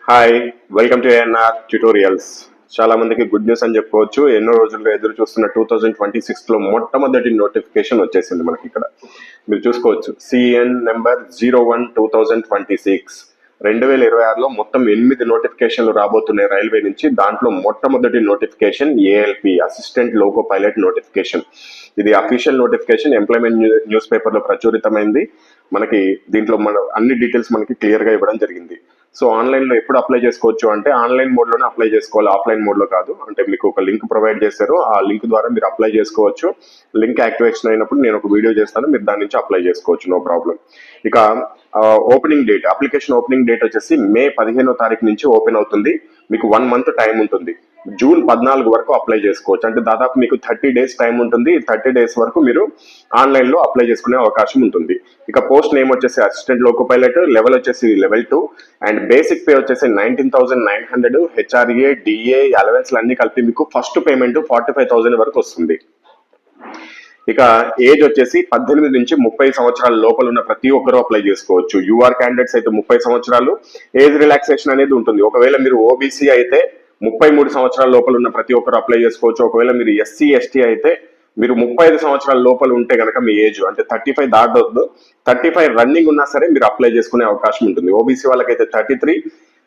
Hi, welcome to ANR tutorials. చాలా మందికి good news అని చెప్పుకోవచ్చు. ఎన్నో రోజులుగా ఎదురు చూస్తున్న 2026 లో మొట్టమొదటి నోటిఫికేషన్ వచ్చేసింది మనకి. ఇక్కడ మీరు చూసుకోవచ్చు, సిఎన్ నెంబర్ 01/2026. 2026లో మొత్తం 8 నోటిఫికేషన్లు రాబోతున్నాయి రైల్వే నుంచి. దాంట్లో మొట్టమొదటి notification ALP, assistant loco pilot notification. ఇది official notification, employment news paper లో ప్రచురితమైంది. మనకి దీంట్లో అన్ని డీటెయిల్స్ మనకి క్లియర్ గా ఇవ్వడం జరిగింది. సో ఆన్లైన్ లో ఎప్పుడు అప్లై చేసుకోవచ్చు అంటే, ఆన్లైన్ మోడ్ లోనే అప్లై చేసుకోవాలి, ఆఫ్లైన్ మోడ్ లో కాదు. అంటే మీకు ఒక లింక్ ప్రొవైడ్ చేస్తారు, ఆ లింక్ ద్వారా మీరు అప్లై చేసుకోవచ్చు. లింక్ యాక్టివేషన్ అయినప్పుడు నేను ఒక వీడియో చేస్తాను, మీరు దాని నుంచి అప్లై చేసుకోవచ్చు, నో ప్రాబ్లం. ఇక opening date, application opening date వచ్చేసి మే 15వ తారీఖు నుంచి ఓపెన్ అవుతుంది. మీకు 1 మంత్ టైం ఉంటుంది. జూన్ 14 వరకు అప్లై చేసుకోవచ్చు. అంటే దాదాపు మీకు 30 డేస్ టైం ఉంటుంది. 30 డేస్ వరకు మీరు ఆన్లైన్ లో అప్లై చేసుకునే అవకాశం ఉంటుంది. ఇక పోస్ట్ నేమ్ వచ్చేసి అసిస్టెంట్ లోకో పైలట్, లెవెల్ వచ్చేసి లెవెల్ 2, అండ్ బేసిక్ పే వచ్చేసి 19,900. హెచ్ఆర్ఏ, డిఏ, అలవెన్స్ అన్ని కలిపి మీకు ఫస్ట్ పేమెంట్ 45,000 వరకు వస్తుంది. ఇక ఏజ్ వచ్చేసి 18 నుంచి 30 సంవత్సరాల లోపల ఉన్న ప్రతి ఒక్కరూ అప్లై చేసుకోవచ్చు. యూఆర్ క్యాండిడేట్స్ అయితే 30 సంవత్సరాలు. ఏజ్ రిలాక్సేషన్ అనేది ఉంటుంది. ఒకవేళ మీరు ఓబీసీ అయితే 33 సంవత్సరాల లోపల ఉన్న ప్రతి ఒక్కరు అప్లై చేసుకోవచ్చు. ఒకవేళ మీరు ఎస్సీ ఎస్టీ అయితే మీరు 35 సంవత్సరాల లోపల ఉంటే కనుక మీ ఏజ్ అంటే 35 దాటొద్దు, 35 రన్నింగ్ ఉన్నా సరే మీరు అప్లై చేసుకునే అవకాశం ఉంటుంది. ఓబీసీ వాళ్ళకైతే 33,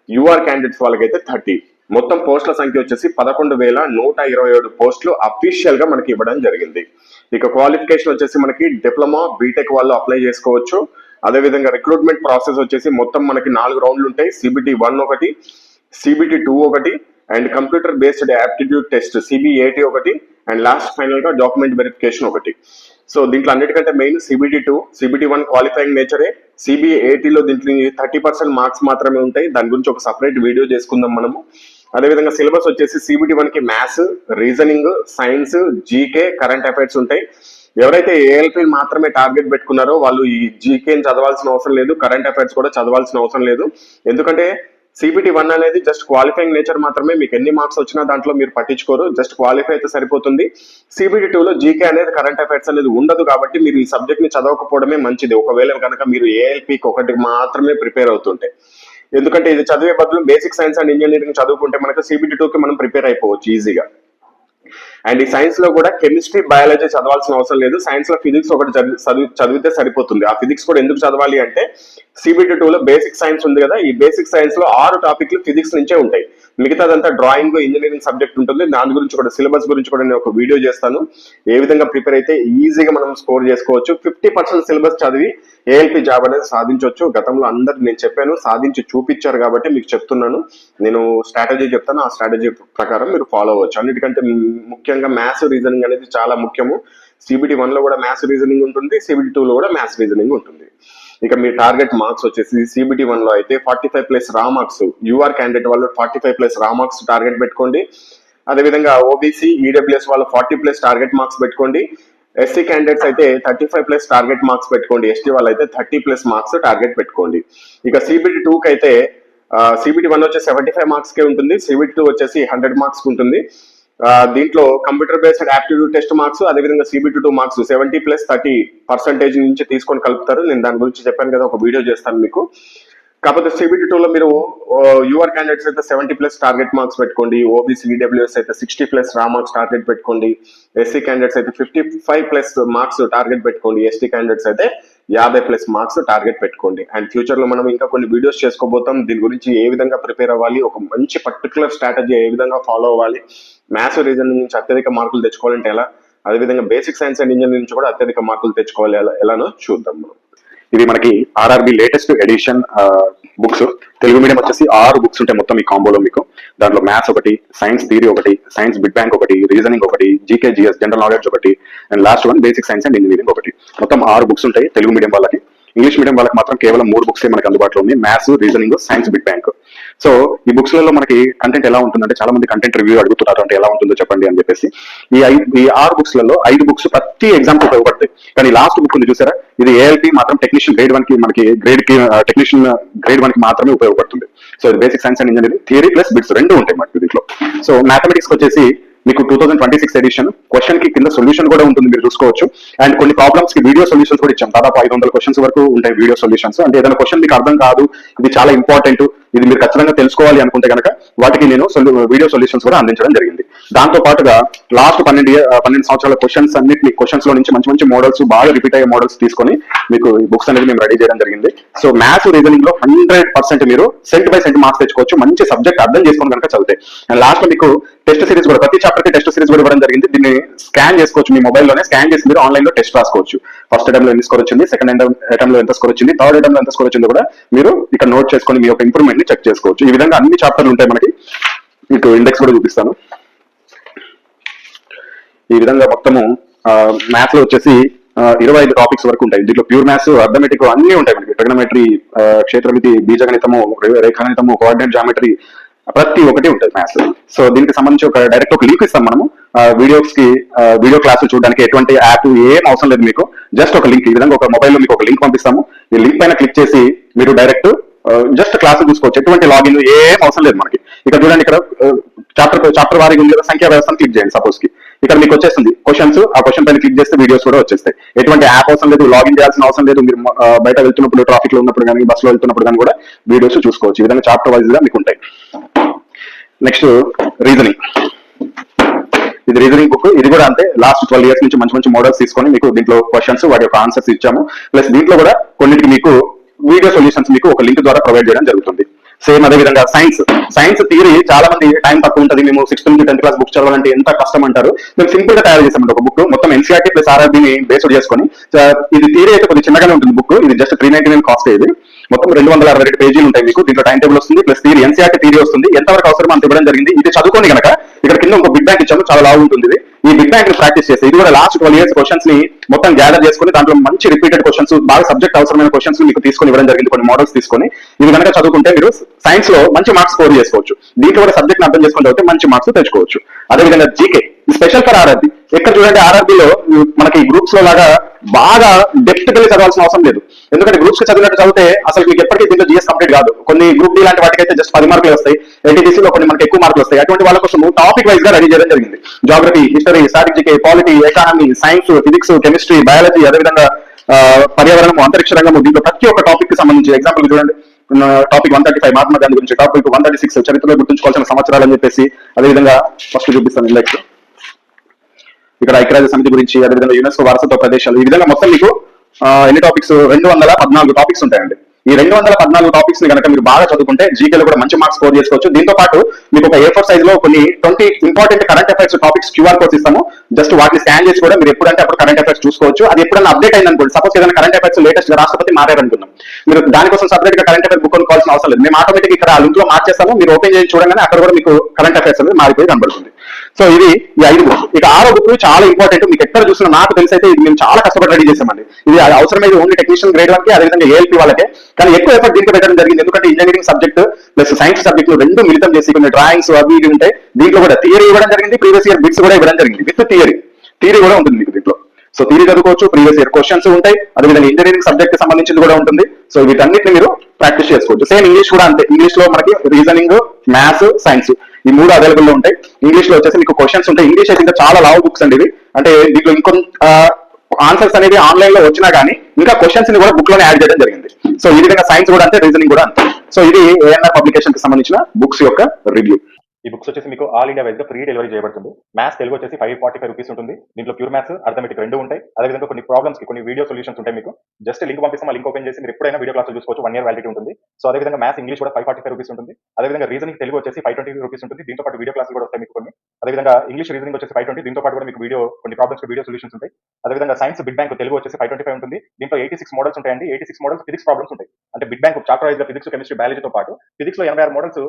యూఆర్ క్యాండిడేట్స్ వాళ్ళకైతే 30. మొత్తం పోస్టుల సంఖ్య వచ్చేసి 11,127 పోస్టులు అఫీషియల్ గా మనకి ఇవ్వడం జరిగింది. ఇక క్వాలిఫికేషన్ వచ్చేసి మనకి డిప్లొమా, బీటెక్ వాళ్ళు అప్లై చేసుకోవచ్చు. అదేవిధంగా రిక్రూట్మెంట్ ప్రాసెస్ వచ్చేసి మొత్తం మనకి 4 రౌండ్లు ఉంటాయి. సిబిటి 1 ఒకటి, సిబిటి 2 ఒకటి, and computer based aptitude test CBAT ఒకటి, అండ్ లాస్ట్ ఫైనల్ గా డాక్యుమెంట్ వెరిఫికేషన్ ఒకటి. సో దీంట్లో అన్నిటికంటే మెయిన్ సిబిటి 2, సిబిటి 1 క్వాలిఫైయింగ్ నేచరే. సిబిఏటిలో దీంట్లో 30% మార్క్స్ మాత్రమే ఉంటాయి. దాని గురించి ఒక సపరేట్ వీడియో చేసుకుందాం మనము. అదేవిధంగా సిలబస్ వచ్చేసి సిబిటి 1కి maths, reasoning, science, GK, current affairs ఉంటాయి. ఎవరైతే ఏఎల్పి మాత్రమే టార్గెట్ పెట్టుకున్నారో వాళ్ళు ఈ జీకేని చదవాల్సిన అవసరం లేదు, కరెంట్ అఫైర్స్ కూడా చదవాల్సిన అవసరం లేదు. ఎందుకంటే సిబిటి 1 అనేది జస్ట్ క్వాలిఫైయింగ్ నేచర్ మాత్రమే. మీకు ఎన్ని మార్క్స్ వచ్చినా దాంట్లో మీరు పట్టించుకోరు, జస్ట్ క్వాలిఫై అయితే సరిపోతుంది. సిబిటి 2లో జీకే అనేది, కరెంట్ అఫైర్స్ అనేది ఉండదు. కాబట్టి మీరు ఈ సబ్జెక్ట్ ని చదవకపోవడమే మంచిది, ఒకవేళ కనుక మీరు ఏఎల్పికి ఒకటి మాత్రమే ప్రిపేర్ అవుతుంటే. ఎందుకంటే ఇది చదివే బదులు బేసిక్ సైన్స్ అండ్ ఇంజనీరింగ్ చదువుకుంటే మనకు సిబిటి 2కి మనం ప్రిపేర్ అయిపోవచ్చు ఈజీగా. అండ్ ఈ సైన్స్ లో కూడా కెమిస్ట్రీ, బయాలజీ చదవాల్సిన అవసరం లేదు. సైన్స్ లో ఫిజిక్స్ ఒకటి చదివితే సరిపోతుంది. ఆ ఫిజిక్స్ కూడా ఎందుకు చదవాలి అంటే, సిబిటి 2లో బేసిక్ సైన్స్ ఉంది కదా, ఈ బేసిక్ సైన్స్ లో 6 టాపిక్లు ఫిజిక్స్ నుంచే ఉంటాయి. మిగతాదంతా డ్రాయింగ్, ఇంజనీరింగ్ సబ్జెక్ట్ ఉంటుంది. దాని గురించి కూడా, సిలబస్ గురించి కూడా నేను ఒక వీడియో చేస్తాను. ఏ విధంగా ప్రిపేర్ అయితే ఈజీగా మనం స్కోర్ చేసుకోవచ్చు. 50% సిలబస్ చదివి ఏఎల్పి జాబ్ అనేది సాధించవచ్చు. గతంలో అందరు నేను చెప్పాను, సాధించి చూపించారు కాబట్టి మీకు చెప్తున్నాను. నేను స్ట్రాటజీ చెప్తాను, ఆ స్ట్రాటజీ ప్రకారం మీరు ఫాలో అవ్వచ్చు. అన్నిటికంటే ముఖ్యంగా మ్యాథ్స్, రీజనింగ్ అనేది చాలా ముఖ్యము. సిబిటి 1లో కూడా మ్యాథ్స్ రీజనింగ్ ఉంటుంది, సిబిటి 2లో కూడా మ్యాథ్స్ రీజనింగ్ ఉంటుంది. ఇక మీ టార్గెట్ మార్క్స్ వచ్చేసి సిబిటి 1లో అయితే 45+ రా మార్క్స్, యూఆర్ క్యాండిడేట్ వాళ్ళు 45+ రా మార్క్స్ టార్గెట్ పెట్టుకోండి. అదేవిధంగా ఓబీసీ, ఈడబ్ల్యూఎస్ వాళ్ళు 40+ టార్గెట్ మార్క్స్ పెట్టుకోండి. ఎస్సీ క్యాండిడేట్స్ అయితే 35+ టార్గెట్ మార్క్స్ పెట్టుకోండి. ఎస్టీ వాళ్ళు అయితే 30+ మార్క్స్ టార్గెట్ పెట్టుకోండి. ఇక సిబిటి 2కి అయితే సిబిటి 1 వచ్చేసి 75 మార్క్స్ కే ఉంటుంది, సిబిటి 2 వచ్చేసి 100 మార్క్స్ ఉంటుంది. దీంట్లో computer based aptitude test marks, అదేవిధంగా సిబిటి 2 మార్క్స్ 70+30% నుంచి తీసుకొని కలుపుతారు. నేను దాని గురించి చెప్పాను కదా, ఒక వీడియో చేస్తాను మీకు. కాకపోతే సిబిటి 2లో మీరు యూఆర్ క్యాండిడేట్స్ అయితే 70+ టార్గెట్ మార్క్స్ పెట్టుకోండి. ఓబీసీ, ఈడబ్ల్యూఎస్ అయితే 60+ రా మార్క్స్ టార్గెట్ పెట్టుకోండి. ఎస్సీ క్యాండిడేట్స్ అయితే 55+ మార్క్స్ టార్గెట్ పెట్టుకోండి. ఎస్టీ క్యాండిడేట్స్ అయితే 50+ మార్క్స్ టార్గెట్ పెట్టుకోండి. అండ్ ఫ్యూచర్ లో మనం ఇంకా కొన్ని వీడియోస్ చేసుకోబోతాం. దీని గురించి ఏ విధంగా ప్రిపేర్ అవ్వాలి, ఒక మంచి పర్టికులర్ స్ట్రాటజీ ఏ విధంగా ఫాలో అవ్వాలి, మ్యాథ్స్, రీజనింగ్ నుంచి అత్యధిక మార్కులు తెచ్చుకోవాలంటే ఎలా, అదేవిధంగా బేసిక్ సైన్స్ అండ్ ఇంజనీరింగ్ నుంచి కూడా అత్యధిక మార్కులు తెచ్చుకోవాలి ఎలానో చూద్దాం మనం. ఇది మనకి RRB latest edition books. Telugu medium వచ్చేసి 6 బుక్స్ ఉంటాయి మొత్తం ఈ కాంబోలో మీకు. దాంట్లో మ్యాథ్స్ ఒకటి, సైన్స్ థియరీ ఒకటి, సైన్స్ బిగ్ బ్యాంక్ ఒకటి, రీజనింగ్ ఒకటి, జీకే జిఎస్ జనరల్ నాలెడ్జ్ ఒకటి, and last one basic science and engineering ఒకటి. మొత్తం 6 బుక్స్ ఉంటాయి తెలుగు మీడియం వాళ్ళకి. ఇంగ్లీష్ మీడియం వాళ్ళకి మాత్రం కేవలం 3 బుక్స్ మనకి అందుబాటులో ఉంది, maths, reasoning, science big bank. So ఈ బుక్స్ లలో మనకి కంటెంట్ ఎలా ఉంటుందంటే, చాలా మంది కంటెంట్ రివ్యూ అడుగుతున్నారు, అంటే ఎలా ఉంటుందో చెప్పండి అని చెప్పేసి. ఈ 6 బుక్స్ లలో 5 బుక్స్ ప్రతి ఎగ్జామ్ కి ఉపయోగపడతాయి. కానీ లాస్ట్ బుక్ ఉంది చూసారా, ఇది ఏఎల్పి మాత్రం టెక్నీషియన్ గ్రేడ్ 1 కి, మనకి టెక్నీషియన్ గ్రేడ్ 1 కి మాత్రమే ఉపయోగపడుతుంది. సో ఇది basic science and engineering theory plus bits 2 ఉంటాయి మనకి దీంట్లో. సో మ్యాథమెటిక్స్ వచ్చేసి మీకు 2026 ఎడిషన్. క్వశ్చన్ కి కింద సొల్యూషన్ కూడా ఉంటుంది, మీరు చూసుకోవచ్చు. అండ్ కొన్ని ప్రాబ్లమ్స్ కి వీడియో సొల్యూషన్స్ కూడా ఇచ్చాం. దాదాపు 500 క్వశ్చన్స్ వరకు ఉంటాయి వీడియో సొల్యూషన్స్. అంటే ఏదైనా క్వశ్చన్ మీకు అర్థం కాదు, ఇది చాలా ఇంపార్టెంట్, ఇది మీరు ఖచ్చితంగా తెలుసుకోవాలి అనుకుంటే కనుక వాటికి నేను వీడియో సొల్యూషన్స్ కూడా అందించడం జరిగింది. దాంతో పాటుగా లాస్ట్ 12 సంవత్సరాల క్వశ్చన్స్ అన్నింటినీ, క్వశ్చన్స్ లో నుంచి మంచి మంచి మోడల్స్, బాగా రిపీట్ అయ్యే మోడల్స్ తీసుకొని మీకు ఈ బుక్స్ అనేది మేము రెడీ చేయడం జరిగింది. సో మ్యాథ్స్ రీజనింగ్ లో 100% మీరు సెంట్ బై సెంట్ మార్క్స్ తెచ్చుకోవచ్చు, మంచి సబ్జెక్ట్ అర్థం చేసుకుని కనుక చదివితే. అండ్ లాస్ట్ లో మీకు టెస్ట్ సిరీస్ కూడా, ప్రతి చాప్టర్ కి టెస్ట్ సిరీస్ కూడా ఇవ్వడం జరిగింది. దీన్ని స్కాన్ చేసుకోవచ్చు, మీ మొబైల్లోనే స్కాన్ చేసి మీరు ఆన్లైన్ లో టెస్ట్ రాసుకోవచ్చు. ఫస్ట్ అటెంప్ట్ లో ఎన్ని స్కోర్ వచ్చింది, సెకండ్ అటెంప్ట్ లో ఎంత స్కోర్ వచ్చింది, థర్డ్ అటెంప్ట్ లో ఎంత స్కోర్ వచ్చింది కూడా మీరు ఇక్కడ నోట్ చేసుకొని మీ యొక్క ఇంప్రూవ్మెంట్ ని చెక్ చేసుకోవచ్చు. ఈ విధంగా అన్ని చాప్టర్లు ఉంటాయి మనకి. మీకు ఇండెక్స్ కూడా చూపిస్తాను. ఈ విధంగా మొత్తము మ్యాథ్స్ లో వచ్చేసి 25 టాపిక్స్ వరకు ఉంటాయి. దీంట్లో ప్యూర్ మ్యాథ్స్, అర్థమెటిక్ అన్ని ఉంటాయి మనకి. ట్రిగనోమెట్రీ, క్షేత్రమితి, బీజగణితము, రేఖాగణితము, కోఆర్డినేట్ జామెట్రీ, ప్రతి ఒక్కటి ఉంటుంది మ్యాథ్స్. సో దీనికి సంబంధించి డైరెక్ట్ ఒక లింక్ ఇస్తాం మనము. వీడియోస్ కి, వీడియో క్లాసులు చూడడానికి ఎటువంటి యాప్ ఏం అవసరం లేదు మీకు. జస్ట్ ఒక లింక్, ఈ విధంగా ఒక మొబైల్లో మీకు ఒక లింక్ పంపిస్తాము. ఈ లింక్ పైన క్లిక్ చేసి మీరు డైరెక్ట్ జస్ట్ క్లాస్ చూసుకోవచ్చు. ఎటువంటి లాగిన్ ఏం అవసరం లేదు మనకి. ఇక్కడ చూడండి, ఇక్కడ చాప్టర్ వారీగా ఉంది కదా, సంఖ్యా వ్యవస్థను క్లిక్ చేయండి సపోజ్ కి. ఇక్కడ మీకు వచ్చేస్తుంది క్వశ్చన్స్, ఆ క్వశ్చన్ పైన క్లిక్ చేస్తే వీడియోస్ కూడా వచ్చేస్తాయి. ఎటువంటి యాప్ అవసరం లేదు, లాగిన్ చేయాల్సిన అవసరం లేదు. మీరు బయట వెళ్తున్నప్పుడు, ట్రాఫిక్ లో ఉన్నప్పుడు కానీ, బస్ లో వెళ్తున్నప్పుడు కానీ కూడా వీడియోస్ చూసుకోవచ్చు. ఈ విధంగా చాప్టర్ వైజ్ గా మీకు ఉంటాయి. Next reasoning. ఇది రీజనింగ్ బుక్. ఇది కూడా అంతే, లాస్ట్ 12 years నుంచి మంచి మంచి మోడల్స్ తీసుకొని మీకు దీంట్లో క్వశ్చన్స్, వాటి యొక్క ఆన్సర్స్ ఇచ్చాము. ప్లస్ దీంట్లో కూడా కొన్నిటికి మీకు వీడియో సొల్యూషన్స్ మీకు ఒక లింక్ ద్వారా ప్రొవైడ్ చేయడం జరుగుతుంది. సేమ్ అదే విధంగా సైన్స్ థియరీ చాలా మంది టైం తక్కువ ఉంటుంది, మేము 6th నుంచి 10th క్లాస్ బుక్ చదవాలంటే ఎంత కష్టం అంటారు. మేము సింపుల్ గా తయారు చేసామంటే ఒక బుక్ మొత్తం ఎన్సీఆర్టీ ప్లస్ ఆర్ఆర్బీని బేస్డ్ చేసుకొని. ఇది థియరీ అయితే కొంచెం చిన్నగానే ఉంటుంది బుక్. ఇది జస్ట్ 399 కాస్ట్. ఇది మొత్తం 262 పేజీలు ఉంటాయి మీకు. దీంట్లో టైం టేబుల్ వస్తుంది, ప్లస్ థియరీ, ఎన్సీఆర్టీ థియరీ వస్తుంది. ఎంతవరకు అవసరం అంత ఇవ్వడం జరిగింది. ఇది చదువుకొని కనుక ఇక్కడ కింద ఒక బిగ్ బ్యాంక్ ఇచ్చాము, చాలా లావు ఉంటుంది ఇది. ఈ బిగ్ బ్యాంక్ ని ప్రాక్టీస్ చేస్తే, ఇది కూడా లాస్ట్ 12 years క్వశ్చన్స్ ని మొత్తం గ్యాదర్ చేసుకుని దాంట్లో మంచి రిపీటెడ్ క్వశ్చన్స్, బాగా సబ్జెక్ట్ అవసరమైన క్వశ్చన్స్ మీకు తీసుకొని ఇవ్వడం జరిగింది. కొన్ని మోడల్స్ తీసుకొని ఇవి కనుక చదువుకుంటే మీరు సైన్స్ లో మంచి మార్క్స్ స్కోర్ చేసుకోవచ్చు. దీంట్లో కూడా సబ్జెక్ట్ అర్థం చేసుకుంటే అయితే మంచి మార్క్స్ తెచ్చుకోవచ్చు. అదేవిధంగా జీకే స్పెషల్ ఫర్ ఆర్ఆర్బీ. ఎక్కడ చూడండి, ఆర్ఆర్బీలో మనకి గ్రూప్స్ లో లాగా బాగా డెప్త్ గా చదవాల్సిన అవసరం లేదు. ఎందుకంటే గ్రూప్స్ కి చదివినట్టు చదివితే అసలు మీకు ఎప్పటికీ దీంట్లో జిఎస్ కంప్లీట్ కాదు. కొన్ని గ్రూప్ డి లాంటి వాటికి అయితే జస్ట్ 10 మార్కులు వస్తాయి, ఎన్టీటీసీలో కొన్ని మనకి ఎక్కువ మార్కులు వస్తాయి. అటువంటి వాళ్ళ కోసం టాపిక్ వైజ్ గా రెడీ చేయడం జరిగింది. Geography, history, strategy, polity, economy, science, physics, chemistry, biology, అదేవిధంగా పర్యావరణం, అంతరిక్ష రంగము, దీంట్లో ప్రతి ఒక్క టాపిక్ కి సంబంధించి ఎగ్జాంపుల్ చూడండి. టాపిక్ 135 మహాత్మా గాంధీ గురించి, టాపిక్ 136 చరిత్రలో గుర్తుంచుకోవాల్సిన సంవత్సరాలు అని చెప్పేసి. అదేవిధంగా ఫస్ట్ చూపిస్తాను ఇండెక్స్. ఇక్కడ ఐక్యరాజ్య సమితి గురించి, అదేవిధంగా యునెస్కో వారసత్వ ప్రదేశాలు. ఈ విధంగా మొత్తం మీకు ఎన్ని టాపిక్స్, 214 టాపిక్స్ ఉంటాయండి. ఈ 214 టాపిక్స్ ని కనుక మీరు బాగా చదువుకుంటే జీకేలో కూడా మంచి మార్క్స్ స్కోర్ చేసుకోవచ్చు. దీంతో పాటు మీకు ఒక A4 సైజ్ లో కొన్ని 20 important current affairs topics QR codes ఇస్తాము. జస్ట్ వాటిని స్కాన్ చేసి కూడా మీరు ఎప్పుడంటే అప్పుడు కరెంట్ అఫైర్స్ చూసుకోవచ్చు. అది ఎప్పుడైనా అప్డేట్ అయింది అనుకోండి, సపోజ్ ఏదైనా కరెంట్ అఫైర్స్ లేటెస్ట్ గా రాష్ట్రపతి మారారనుకుందాం, మీరు దానికోసం సపరేట్ గా కరెంట్ అఫైర్ బుక్ కొనుక్కోవాల్సిన అవసరం లేదు. మేము ఆటోమేటిక్ ఇక్కడ ఆ లింక్ లో మార్చేస్తాము. మీరు ఓపెన్ చేసి చూడగానే అక్కడ కూడా మీకు కరెంట్ అఫైర్స్ అనేది మారిపోయి కనబడుతుంది. సో ఇది ఈ 5 బుక్స్. ఇక 6వ బుక్ చాలా ఇంపార్టెంట్. మీకు ఎక్కడ చూసినా, నాకు తెలిసి అయితే ఇది మేము చాలా కష్టపడి రెడీ చేసామండి. ఇది అవసరమైతే ఓన్లీ టెక్నీషియన్ గ్రేడ్ వాళ్ళకి, అదేవిధంగా ఏఎల్పీ వాళ్ళకే. కానీ ఎక్కువ ఎఫర్ట్ దీంట్లో పెట్టడం జరిగింది. ఎందుకంటే engineering subject plus science subject రెండు మిళితం చేసి కొన్ని డ్రాయింగ్స్ అవి ఇవి ఉంటాయి. దీంట్లో కూడా థియరీ ఇవ్వడం జరిగింది, ప్రీవియస్ ఇయర్ బిట్స్ కూడా ఇవ్వడం జరిగింది. విత్ థియరీ కూడా ఉంటుంది మీకు దీంట్లో. సో థియరీ చదువుకోవచ్చు, ప్రీవియస్ ఇయర్ క్వశ్చన్స్ ఉంటాయి, అదేవిధంగా ఇంజనీరింగ్ సబ్జెక్ట్ కి సంబంధించింది కూడా ఉంటుంది. సో వీటన్నిటిని మీరు ప్రాక్టీస్ చేసుకోవచ్చు. సేమ్ ఇంగ్లీష్ కూడా అంతే. ఇంగ్లీష్ లో మనకి రీజనింగ్, మ్యాథ్స్, సైన్స్ ఈ 3 అవైలబుల్ లో ఉంటాయి. ఇంగ్లీష్ లో వచ్చేసి మీకు క్వశ్చన్స్ ఉంటాయి. ఇంగ్లీష్ అయితే ఇంకా చాలా లావ్ బుక్స్ అండి ఇవి. అంటే దీంట్లో ఇంకొంత ఆన్సర్స్ అనేది ఆన్లైన్ లో వచ్చినా కానీ ఇంకా క్వశ్చన్స్ ని కూడా బుక్ లోనే యాడ్ చేయడం జరిగింది. సో ఈ విధంగా సైన్స్ కూడా అంతే, రీజనింగ్ కూడా అంతే. సో ఇది ఏఎన్ఆర్ పబ్లికేషన్ కి సంబంధించిన బుక్స్ యొక్క రివ్యూ. ఈ బుక్స్ వచ్చేసి మీకు ఆల్ ఇండియా వైజ్ గా ఫ్రీ డెలివరీ చేయబడుతుంది. మ్యాథ్స్ తెలుగు వచ్చేసి 545 రూపీస్ ఉంటుంది. దీంట్లో ప్యూర్ మ్యాథ్స్, అర్థమెటిక్ రెండు ఉంటాయి. అదేవిధంగా కొన్ని ప్రాబ్లమ్స్ కి కొన్ని వీడియో సొల్యూషన్స్ ఉంటాయి. మీకు జస్ట్ లింక్ పంపిస్తాం, ఆ లింక్ ఓపెన్ చేసి మీరు ఎప్పుడైనా వీడియో క్లాస్ చూసుకోవచ్చు. 1 year వ్యాలిడిటీ ఉంటుంది. సో అదేవిధంగా మ్యాథ్స్ ఇంగ్లీష్ కూడా 545 రూపీస్ ఉంటుంది. అదేవిధంగా రీజనింగ్ తెలుగు వచ్చేసి 520 రూపీస్ ఉంటుంది. దీంతో పాటు వీడియో క్లాసులు కూడా వస్తాయి మీకు కొన్ని. అదేవిధంగా ఇంగ్లీష్ రీజనింగ్ వచ్చేసి 520, దీంతో పాటు కూడా మీకు కొన్ని ప్రాబ్లమ్స్ వీడియో సొల్యూషన్స్ ఉంటాయి. అదేవిధంగా సైన్స్ బిగ్ బ్యాంక్ తెలుగు వచ్చేసి 525 ఉంటుంది. దీంట్లో 86 మోడల్స్ ఉంటాయండి. 86 మోడల్స్ ఫిజిక్స్ ప్రాబ్లమ్స్ ఉంటాయి. అంటే బిగ్ బ్యాంక్ చాప్టర్ వైజ్ గా ఫిజిక్స్, కెమిస్ట్రీ, బయాలజీతో పాటు ఫిజిక్స్ లో 86 మోడల్స్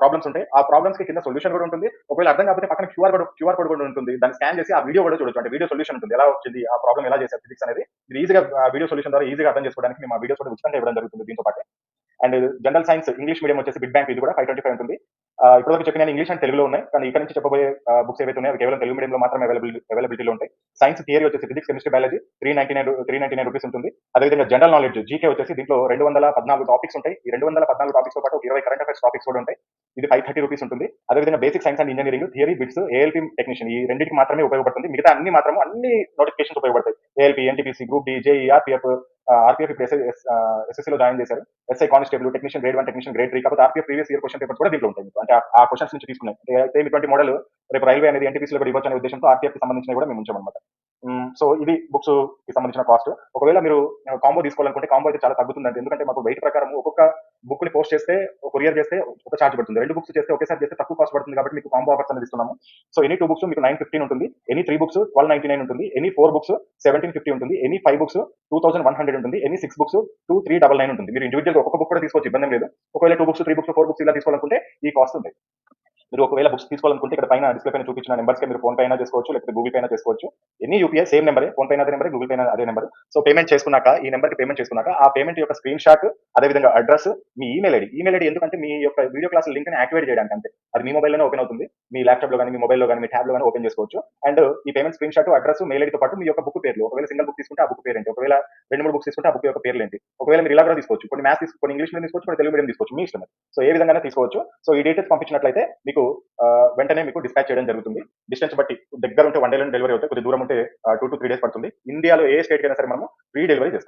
ప్రాబ్లమ్స్ ఉంటాయి. ఆ ప్రాబ్లమ్స్ కి కింద సొల్యూషన్ కూడా ఉంటుంది. ఒకవేళ అర్థం కాకపోతే పక్కన క్యూఆర్ కోడ్ కూడా ఉంటుంది. దాన్ని స్కాన్ చేసి ఆ వీడియో కూడా చూడొచ్చు. అంటే వీడియో సొల్యూషన్ ఉంటుంది, ఎలా వచ్చింది, ఆ ప్రాబ్లం ఎలా చేశారు ఫిజిక్స్ అనేది. మీరు ఈజీగా వీడియో సొల్యూషన్ ద్వారా ఈజీగా అర్థం చేసుకోవడానికి మేము ఆ వీడియోస్ కూడా ఉచితంగా ఇవ్వడం జరుగుతుంది దీంతో పాటు. And general science English medium వచ్చేసి బిగ్ బ్యాంక్ ఇది కూడా 525 ఉంటుంది. ఇప్పటివరకు చెప్పిన ఇంగ్లీష్ అండ్ తెలుగులో ఉన్నాయి. కానీ ఇక్కడ నుంచి చెప్పబోయే బుక్స్ ఏవైతే ఉన్నాయో అవి కేవలం తెలుగు మీడియంలో మాత్రమే అవైలబిలిటీలో ఉంటాయి. సైన్స్ థియరీ వచ్చేసి ఫిజిక్స్, కెమిస్ట్రీ, బయాలజీ 399 రూపీస్ ఉంటుంది. అదేవిధంగా జనరల్ నాలెడ్జ్ జీకే వచ్చేసి దీంట్లో 214 టాపిక్స్ ఉంటాయి. ఈ 214 టాపిక్స్ తో పాటు 20 కరెంట్ అఫైర్స్ టాపిక్స్ కూడా ఉంటాయి. ఇది 530 రూపీస్ ఉంటుంది. అదేవిధంగా basic science and engineering theory bits ALP technician ఈ రెండింటికి మాత్రమే ఉపయోగపడుతుంది. మిగతా అన్ని మాత్రం అన్ని నోటిఫికేషన్స్ ఉపయోగపడతాయి. ALP, NTPC, group D, JE, RPF, RPF ఇప్పుడు ఎస్ఎస్సీలో జాయిన్ చేశారు. SI constable, technician grade 1, technician grade 3. కాకపోతే RPF previous year question papers కూడా దీంట్లో ఉంటాయి మీకు. అంటే ఆ క్వశ్చన్స్ నుంచి తీసుకున్నాయి. అంటే ఇటువంటి మోడల్ రేపు రైల్వే అనేది ఎన్టీపీసీలో కూడా ఇవ్వచ్చు అనే ఉద్దేశంతో ఆర్పిఎఫ్ కి సంబంధించినవి కూడా మేము ఉంచామన్నమాట. సో ఇది బుక్స్ కి సంబంధించిన కాస్ట్. ఒకవేళ మీరు కాంబో తీసుకోవాలనుకుంటే కాంబో అయితే చాలా తగ్గుతుందండి. ఎందుకంటే మాకు వెయిట్ ప్రకారం ఒక్కొక్క బుక్ ని పోస్ట్ చేస్తే కొరియర్ చేస్తే ఒక ఛార్జ్ పడుతుంది. 2 బుక్స్ చేస్తే ఒకేసారి చేస్తే తక్కువ కాస్ట్ పడుతుంది కాబట్టి మీకు కాంబో ఆఫర్స్ అనేది ఇస్తున్నాము. సో ఎనీ 2 బుక్స్ మీకు 915 ఉంటుంది. ఎనీ 3 బుక్స్ 1299 ఉంటుంది. ఎనీ 4 బుక్స్ 1750 ఉంటుంది. ఎనీ 5 బుక్స్ 2100 ఉంటుంది. ఎనీ 6 బుక్స్ 2399 ఉంటుంది. మీరు ఇండివిజువల్ ఒక్కొక్క బుక్ కూడా తీసుకోవచ్చు, ఇబ్బంది లేదు. ఒకవేళ 2 బుక్స్, 3 బుక్స్, 4 బుక్స్ ఇలా తీసుకోవాలనుకుంటే ఈ కాస్ట్ ఉంటాయి. మీరు ఒకవేళ బుక్స్ తీసుకోవాలనుకుంటే ఇక్కడ పైన డిస్ప్లే పైన చూపించిన నెంబర్స్ కి మీరు ఫోన్ పే అయినా చేసుకోవచ్చు, లేకపోతే గూగుల్ పే అయినా చేసుకోవచ్చు. ఎన్ని యూపీఐ సేమ్ నెంబరే, ఫోన్ పే అదే నెంబర్, గూగుల్ పే అదే నెంబర్. సో పేమెంట్ చేసుకున్నాక ఈ నెంబర్ కి పేమెంట్ చేసుకున్నాక ఆ పేమెంట్ యొక్క స్క్రీన్ షాట్, అదేవిధంగా అడ్రస్, మీ ఈమెయిల్ ఐడి ఎందుకంటే మీ యొక్క వీడియో క్లాస్ లింక్ ని యాక్టివేట్ చేయడానికి అంతే. అది మీ మొబైల్ లోనే ఓపెన్ అవుతుంది. మీ ల్యాప్టాప్ లో కానీ, మీ మొబైల్ లో కానీ, మీ ట్యాబ్ లో కానీ ఓపెన్ చేసుకోవచ్చు. అండ్ ఈ payment screen shot, address, mail ఐడితో పాటు మీ యొక్క బుక్ పేర్లు. ఒకవేళ సింగిల్ బుక్ తీసుకుంటే ఆ బుక్ పేరు ఏంటి, ఒకవేళ 2-3 బుక్స్ తీసుకుంటే ఆ బుక్ యొక్క పేర్లు ఏంటి. ఒకవేళ మీరు ఇలా కూడా తీసుకోవచ్చు, కొన్ని మ్యాథ్స్ కొన్ని ఇంగ్లీష్ మీడియం తీసుకోవచ్చు, కొన్ని తెలుగు మీడియం తీసుకోవచ్చు, మీ ఇష్టం. సో ఏ విధంగా తీసుకోవచ్చు. సో ఈ డీటెయిల్స్ పంపించినట్లయితే మీకు వెంటనే మీకు డిస్పాచ్ చేయడం జరుగుతుంది. డిస్టెన్స్ బట్టి దగ్గర ఉంటే 1 డే లో డెలివరీ అవుతాయి, కొద్ది దూరం ఉంటే 2 to 3 డేస్ పడుతుంది. ఇండియాలో ఏ స్టేట్ కైనా సరే మనము ఫ్రీ డెలివరీ చేస్తాం.